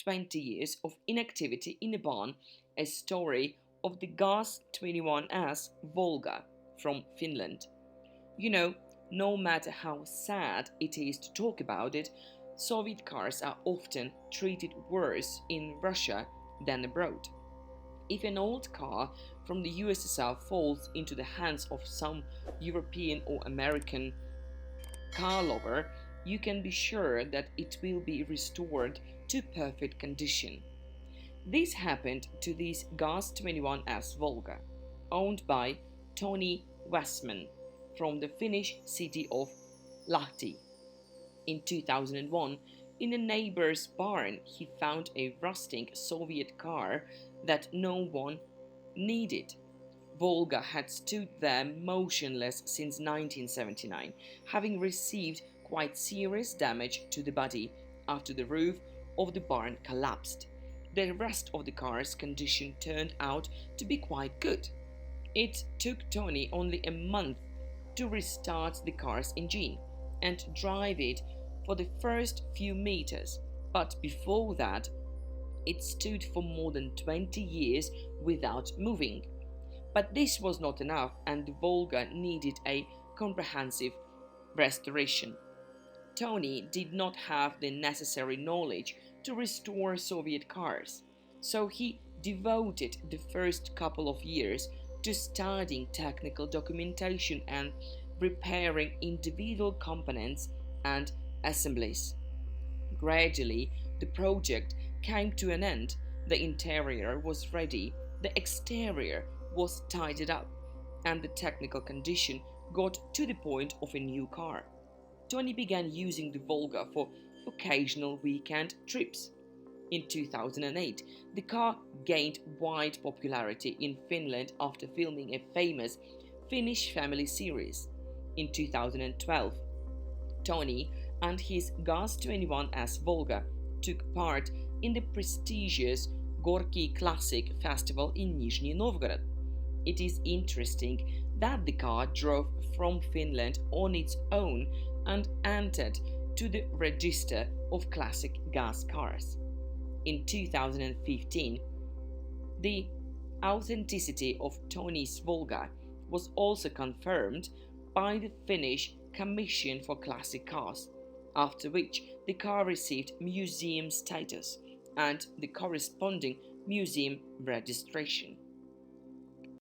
20 years of inactivity in a barn, a story of the GAZ-21S Volga from Finland. You know, no matter how sad it is to talk about it, Soviet cars are often treated worse in Russia than abroad. If an old car from the USSR falls into the hands of some European or American car lover, you can be sure that it will be restored to perfect condition. This happened to this GAZ-21S Volga, owned by Tony Wessman from the Finnish city of Lahti. In 2001, in a neighbor's barn, he found a rusting Soviet car that no one needed. Volga had stood there motionless since 1979, having received quite serious damage to the body after the roof of the barn collapsed. The rest of the car's condition turned out to be quite good. It took Tony only a month to restart the car's engine and drive it for the first few meters, but before that, it stood for more than 20 years without moving. But this was not enough, and the Volga needed a comprehensive restoration. Tony did not have the necessary knowledge to restore Soviet cars, so he devoted the first couple of years to studying technical documentation and repairing individual components and assemblies. Gradually, the project came to an end. The interior was ready, the exterior was tidied up, and the technical condition got to the point of a new car. Tony began using the Volga for occasional weekend trips. In 2008, the car gained wide popularity in Finland after filming a famous Finnish family series. In 2012, Tony and his GAZ-21S Volga took part in the prestigious Gorky Classic Festival in Nizhny Novgorod. It is interesting that the car drove from Finland on its own and entered to the register of classic gas cars. In 2015, the authenticity of Tony's Volga was also confirmed by the Finnish Commission for Classic Cars, after which the car received museum status and the corresponding museum registration.